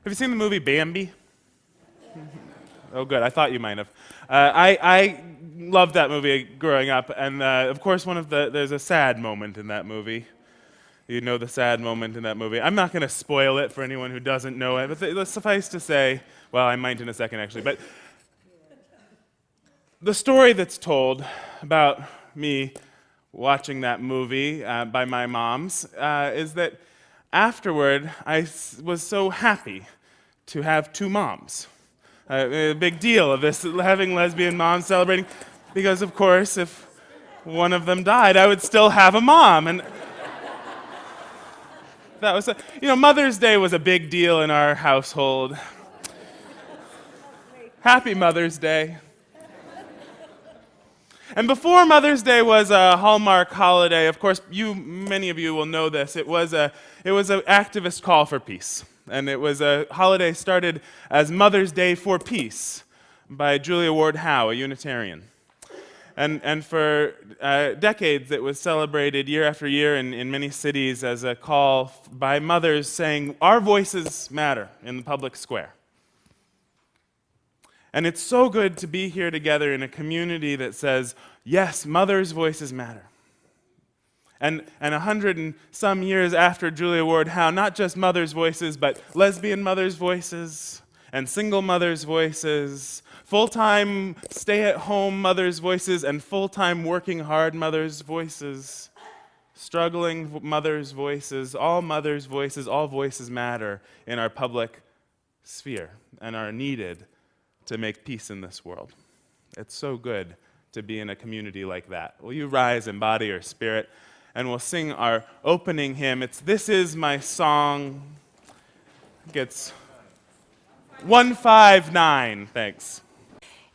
Have you seen the movie Bambi? Oh, good. I thought you might have. I loved that movie growing up, and of course, there's a sad moment in that movie. You know the sad moment in that movie. I'm not going to spoil it for anyone who doesn't know it, but suffice to say, well, I might in a second actually, but the story that's told about me watching that movie by my moms is that afterward, I was so happy to have two moms. A big deal of this, having lesbian moms celebrating, because of course, if one of them died, I would still have a mom. And that was, Mother's Day was a big deal in our household. Happy Mother's Day. And before Mother's Day was a Hallmark holiday, of course, many of you will know this. It was an activist call for peace, and it was a holiday started as Mother's Day for Peace by Julia Ward Howe, a Unitarian. And for decades, it was celebrated year after year in many cities as a call by mothers saying, "Our voices matter" in the public square. And it's so good to be here together in a community that says, yes, mothers' voices matter. And 100 and some years after Julia Ward Howe, not just mothers' voices, but lesbian mothers' voices, and single mothers' voices, full-time stay-at-home mothers' voices, and full-time working hard mothers' voices, struggling mothers' voices, all voices matter in our public sphere and are needed to make peace in this world. It's so good to be in a community like that. Will you rise in body or spirit? And we'll sing our opening hymn. It's "This Is My Song." It's 159. Thanks.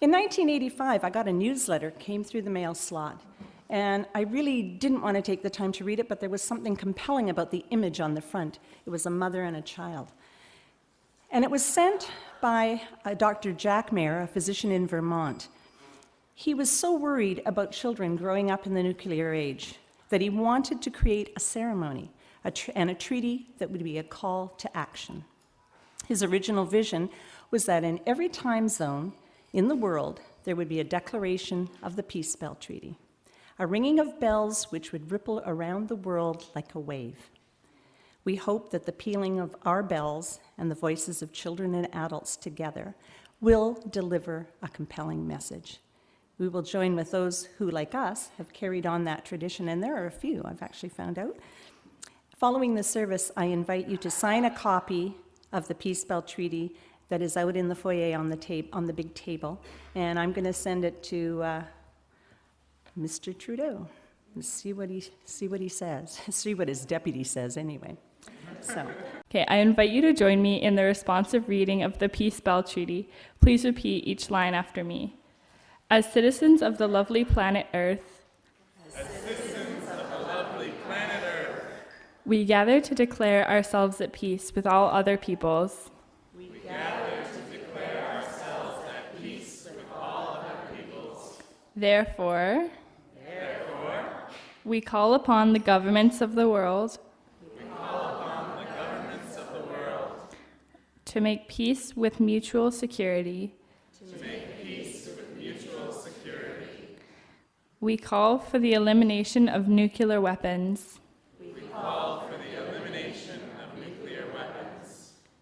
In 1985, I got a newsletter, came through the mail slot, and I really didn't want to take the time to read it, but there was something compelling about the image on the front. It was a mother and a child. And it was sent by Dr. Jack Mayer, a physician in Vermont. He was so worried about children growing up in the nuclear age that he wanted to create a ceremony and a treaty that would be a call to action. His original vision was that in every time zone in the world, there would be a declaration of the Peace Bell Treaty, a ringing of bells which would ripple around the world like a wave. We hope that the pealing of our bells and the voices of children and adults together will deliver a compelling message. We will join with those who, like us, have carried on that tradition, and there are a few, I've actually found out. Following the service, I invite you to sign a copy of the Peace Bell Treaty that is out in the foyer on the big table, and I'm going to send it to Mr. Trudeau. See what he says. See what his deputy says, anyway. Okay, I invite you to join me in the responsive reading of the Peace Bell Treaty. Please repeat each line after me. As citizens of the lovely planet Earth, we gather to declare ourselves at peace with all other peoples. Therefore, we call upon the governments of the world to make peace with mutual security. We call for the elimination of nuclear weapons.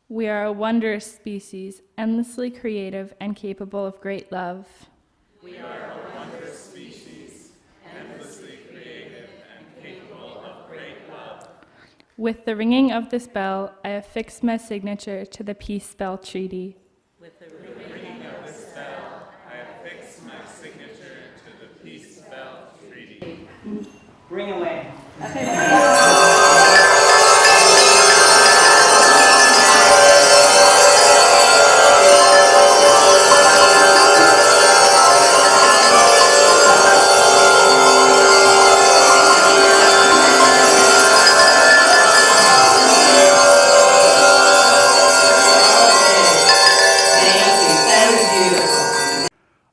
We are a wondrous species, endlessly creative and capable of great love. With the ringing of this bell, I affix my signature to the Peace Bell Treaty. With the ringing of this bell, I affix my signature to the Peace Bell Treaty. Ring away.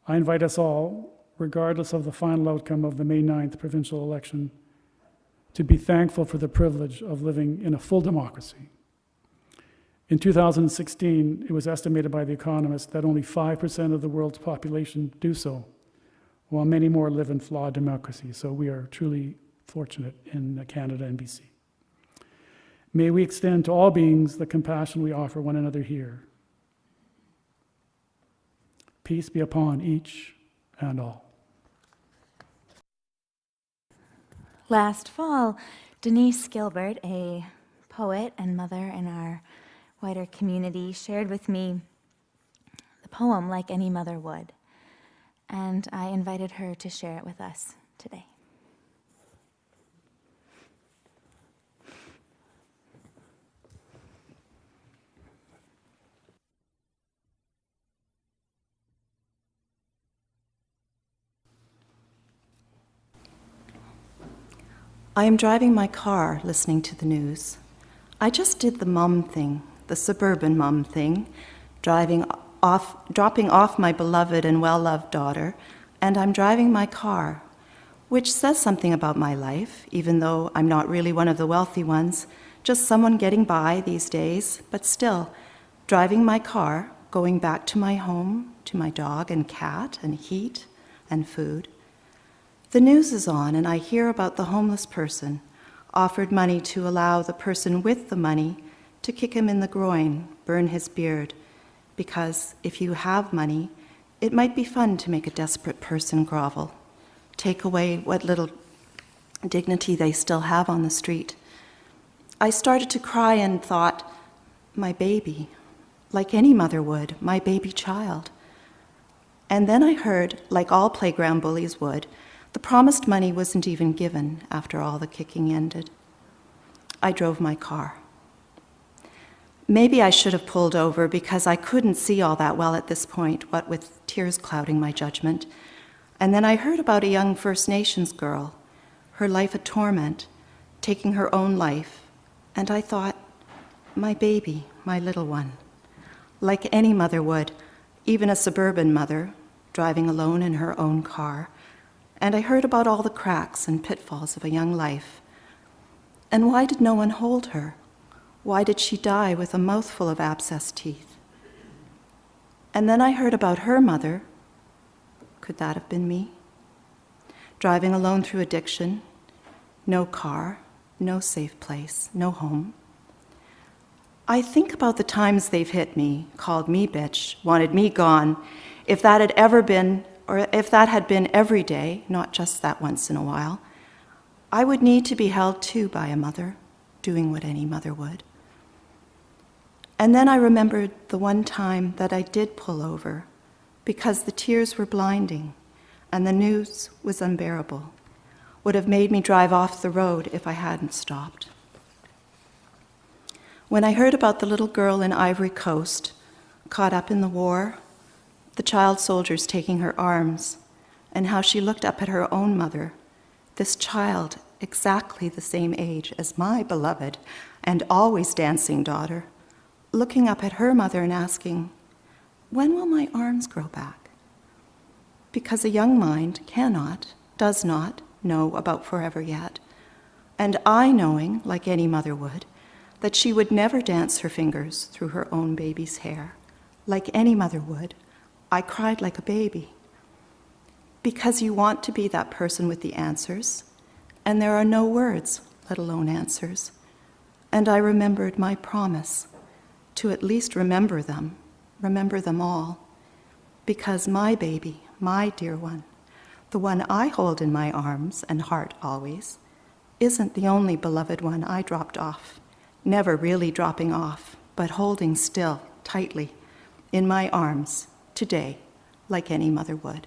I invite us all, regardless of the final outcome of the May 9th provincial election, to be thankful for the privilege of living in a full democracy. In 2016, it was estimated by The Economist that only 5% of the world's population do so, while many more live in flawed democracies. So we are truly fortunate in Canada and BC. May we extend to all beings the compassion we offer one another here. Peace be upon each and all. Last fall, Denise Gilbert, a poet and mother in our wider community, shared with me the poem Like Any Mother Would, and I invited her to share it with us today. I am driving my car listening to the news. I just did the mom thing, the suburban mom thing, dropping off my beloved and well-loved daughter, and I'm driving my car, which says something about my life, even though I'm not really one of the wealthy ones, just someone getting by these days, but still, driving my car, going back to my home, to my dog and cat and heat and food. The news is on, and I hear about the homeless person offered money to allow the person with the money to kick him in the groin, burn his beard, because if you have money, it might be fun to make a desperate person grovel, take away what little dignity they still have on the street. I started to cry and thought, my baby, like any mother would, my baby child. And then I heard, like all playground bullies would, the promised money wasn't even given after all the kicking ended. I drove my car. Maybe I should have pulled over because I couldn't see all that well at this point, what with tears clouding my judgment. And then I heard about a young First Nations girl, her life a torment, taking her own life. And I thought, my baby, my little one. Like any mother would, even a suburban mother, driving alone in her own car. And I heard about all the cracks and pitfalls of a young life. And why did no one hold her? Why did she die with a mouthful of abscessed teeth? And then I heard about her mother. Could that have been me? Driving alone through addiction, no car, no safe place, no home. I think about the times they've hit me, called me bitch, wanted me gone. If that had ever been, or if that had been every day, not just that once in a while, I would need to be held too by a mother, doing what any mother would. And then I remembered the one time that I did pull over because the tears were blinding and the news was unbearable, would have made me drive off the road if I hadn't stopped. When I heard about the little girl in Ivory Coast, caught up in the war, the child soldiers taking her arms, and how she looked up at her own mother, this child exactly the same age as my beloved and always dancing daughter, looking up at her mother and asking, when will my arms grow back? Because a young mind cannot, does not know about forever yet, and I knowing, like any mother would, that she would never dance her fingers through her own baby's hair, like any mother would, I cried like a baby. Because you want to be that person with the answers, and there are no words, let alone answers. And I remembered my promise to at least remember them all, because my baby, my dear one, the one I hold in my arms and heart always, isn't the only beloved one I dropped off, never really dropping off, but holding still, tightly, in my arms, today, like any mother would.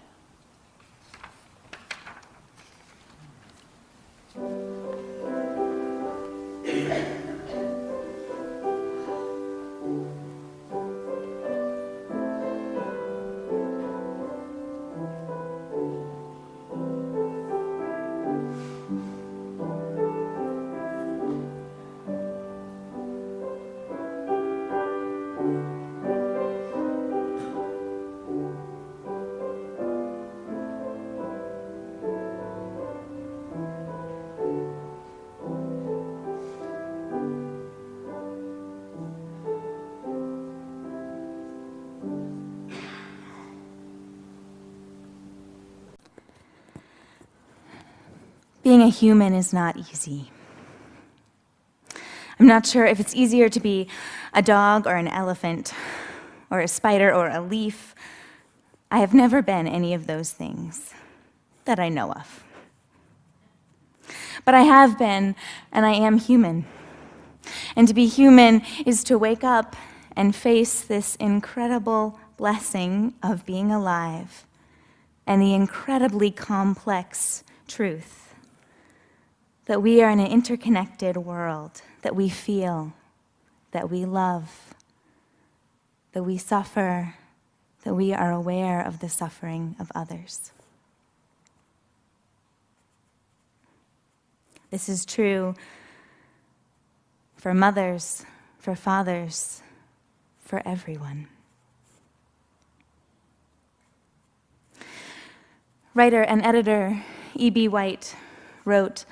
Being a human is not easy. I'm not sure if it's easier to be a dog or an elephant, or a spider or a leaf. I have never been any of those things that I know of. But I have been, and I am human. And to be human is to wake up and face this incredible blessing of being alive and the incredibly complex truth that we are in an interconnected world, that we feel, that we love, that we suffer, that we are aware of the suffering of others. This is true for mothers, for fathers, for everyone. Writer and editor E.B. White wrote,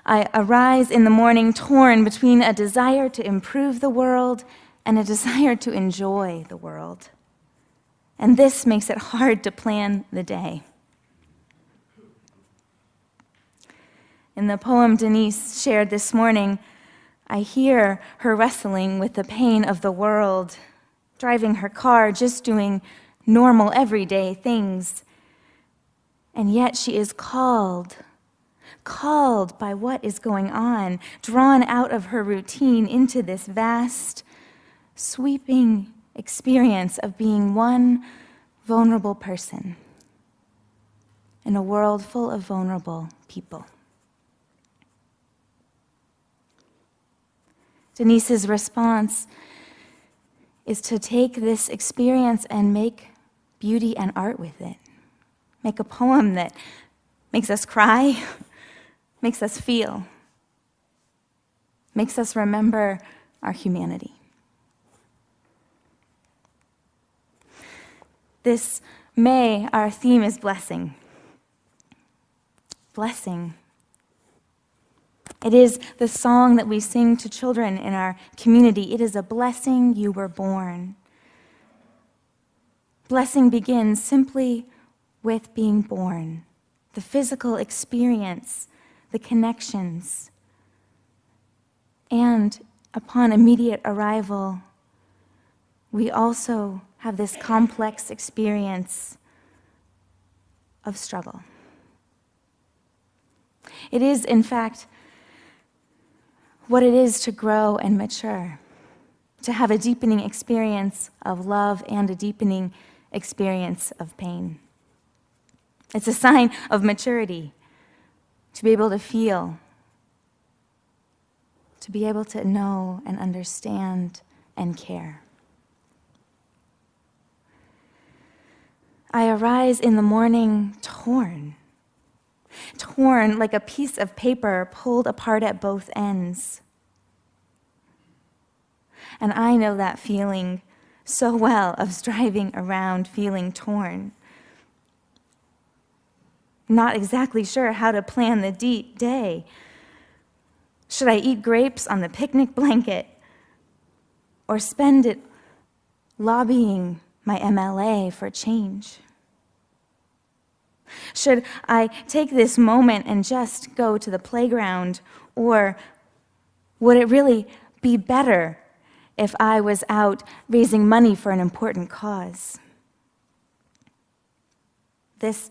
"I arise in the morning torn between a desire to improve the world and a desire to enjoy the world. And this makes it hard to plan the day." In the poem Denise shared this morning, I hear her wrestling with the pain of the world, driving her car, just doing normal, everyday things. And yet she is called by what is going on, drawn out of her routine into this vast, sweeping experience of being one vulnerable person in a world full of vulnerable people. Denise's response is to take this experience and make beauty and art with it. Make a poem that makes us cry, makes us feel, makes us remember our humanity. This May, our theme is blessing. Blessing. It is the song that we sing to children in our community. It is a blessing you were born. Blessing begins simply with being born, the physical experience, the connections, and upon immediate arrival, we also have this complex experience of struggle. It is, in fact, what it is to grow and mature, to have a deepening experience of love and a deepening experience of pain. It's a sign of maturity to be able to feel, to be able to know and understand and care. I arise in the morning torn like a piece of paper pulled apart at both ends. And I know that feeling so well of driving around feeling torn. Not exactly sure how to plan the day. Should I eat grapes on the picnic blanket or spend it lobbying my MLA for change? Should I take this moment and just go to the playground, or would it really be better if I was out raising money for an important cause? This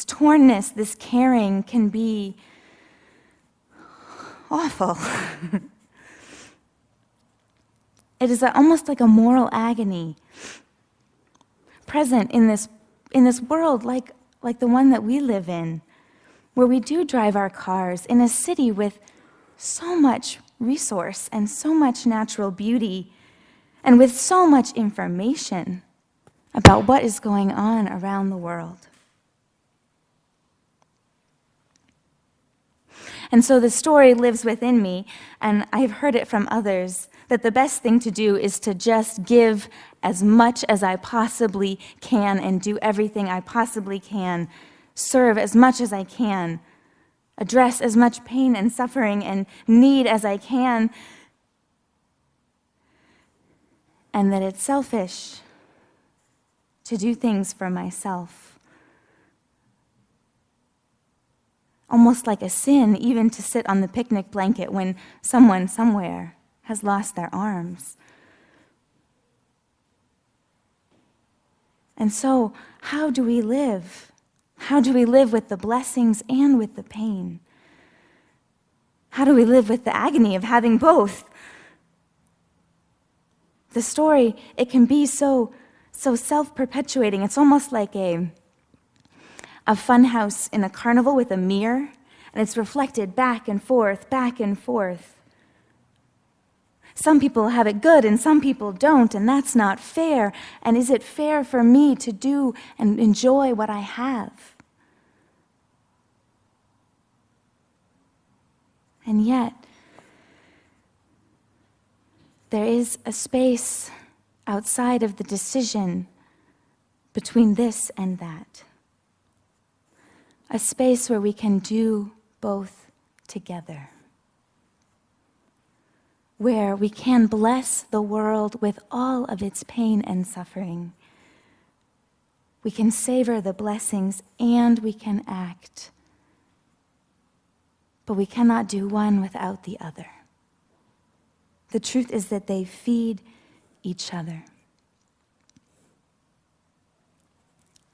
tornness, this caring can be awful. It is almost like a moral agony present in this world like the one that we live in, where we do drive our cars in a city with so much resource and so much natural beauty and with so much information about what is going on around the world. And so the story lives within me, and I've heard it from others, that the best thing to do is to just give as much as I possibly can and do everything I possibly can, serve as much as I can, address as much pain and suffering and need as I can, and that it's selfish to do things for myself. almost like a sin even to sit on the picnic blanket when someone somewhere has lost their arms. And so, how do we live? How do we live with the blessings and with the pain? How do we live with the agony of having both? The story, it can be so self-perpetuating. It's almost like a funhouse in a carnival with a mirror, and it's reflected back and forth, back and forth. Some people have it good and some people don't, and that's not fair. And is it fair for me to do and enjoy what I have? And yet, there is a space outside of the decision between this and that. A space where we can do both together. Where we can bless the world with all of its pain and suffering. We can savor the blessings and we can act. But we cannot do one without the other. The truth is that they feed each other.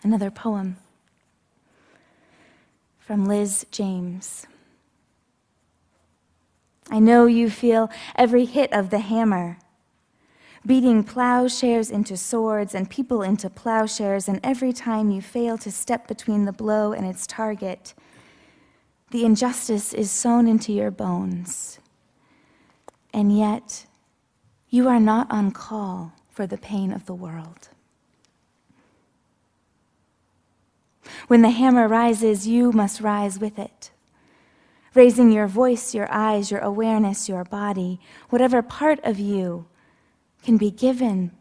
Another poem from Liz James. I know you feel every hit of the hammer, beating plowshares into swords and people into plowshares, and every time you fail to step between the blow and its target, the injustice is sewn into your bones. And yet, you are not on call for the pain of the world. When the hammer rises, you must rise with it. Raising your voice, your eyes, your awareness, your body, whatever part of you can be given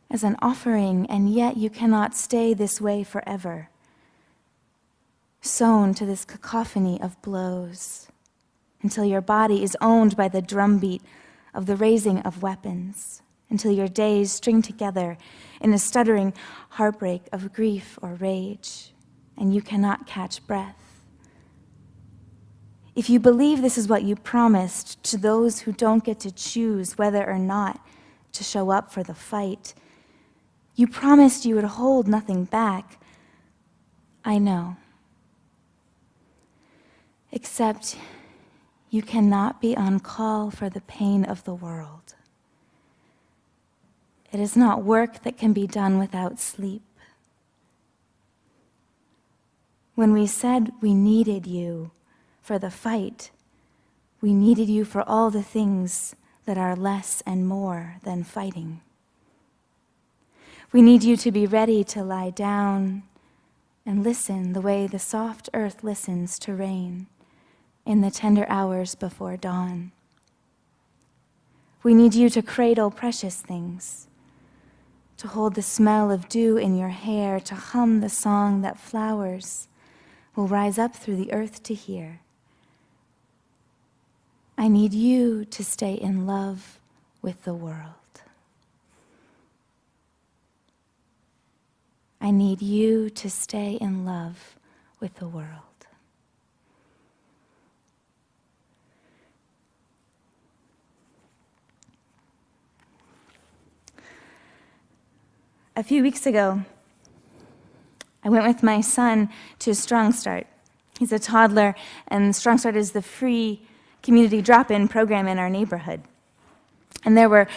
as an offering, and yet you cannot stay this way forever, sewn to this cacophony of blows, until your body is owned by the drumbeat of the raising of weapons, until your days string together in a stuttering heartbreak of grief or rage, and you cannot catch breath. If you believe this is what you promised to those who don't get to choose whether or not to show up for the fight, you promised you would hold nothing back. I know. Except you cannot be on call for the pain of the world. It is not work that can be done without sleep. When we said we needed you for the fight, we needed you for all the things that are less and more than fighting. We need you to be ready to lie down and listen the way the soft earth listens to rain in the tender hours before dawn. We need you to cradle precious things, to hold the smell of dew in your hair, to hum the song that flowers will rise up through the earth to hear. I need you to stay in love with the world. I need you to stay in love with the world. A few weeks ago, I went with my son to Strong Start. He's a toddler, and Strong Start is the free community drop-in program in our neighborhood. And there were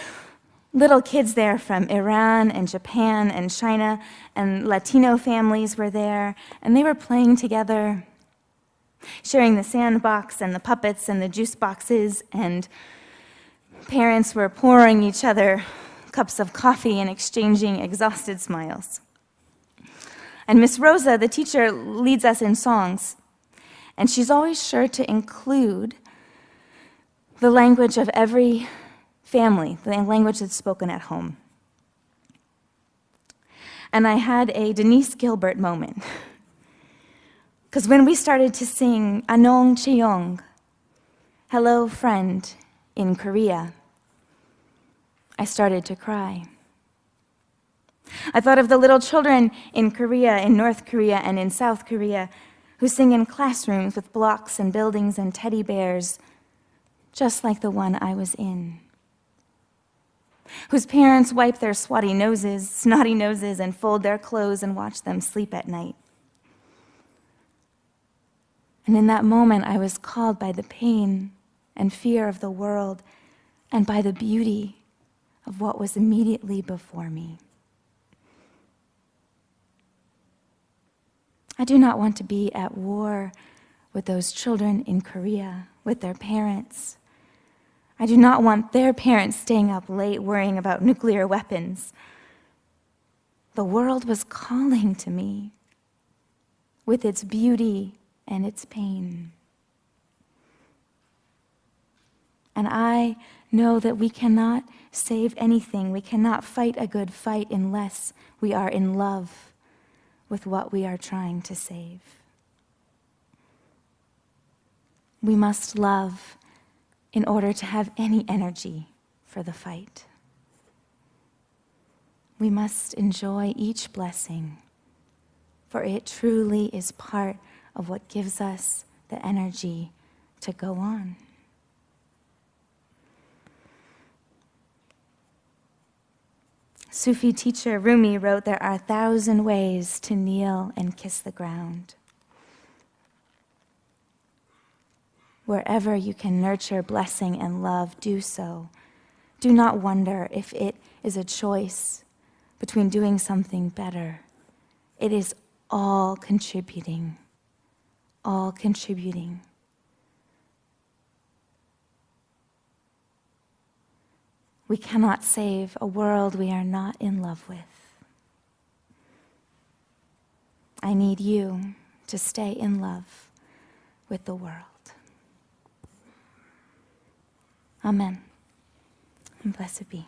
little kids there from Iran and Japan and China, and Latino families were there, and they were playing together, sharing the sandbox and the puppets and the juice boxes, and parents were pouring each other cups of coffee and exchanging exhausted smiles. And Miss Rosa, the teacher, leads us in songs, and she's always sure to include the language of every family, the language that's spoken at home. And I had a Denise Gilbert moment. Because when we started to sing Anong Cheyong, hello friend, in Korea, I started to cry. I thought of the little children in Korea, in North Korea, and in South Korea, who sing in classrooms with blocks and buildings and teddy bears, just like the one I was in, whose parents wipe their snotty noses, and fold their clothes and watch them sleep at night. And in that moment, I was called by the pain and fear of the world and by the beauty of what was immediately before me. I do not want to be at war with those children in Korea, with their parents. I do not want their parents staying up late worrying about nuclear weapons. The world was calling to me with its beauty and its pain. And I know that we cannot save anything. We cannot fight a good fight unless we are in love with what we are trying to save. We must love in order to have any energy for the fight. We must enjoy each blessing, for it truly is part of what gives us the energy to go on. Sufi teacher Rumi wrote, "There are 1,000 ways to kneel and kiss the ground." Wherever you can nurture blessing and love, do so. Do not wonder if it is a choice between doing something better. It is all contributing, all contributing. We cannot save a world we are not in love with. I need you to stay in love with the world. Amen. And blessed be.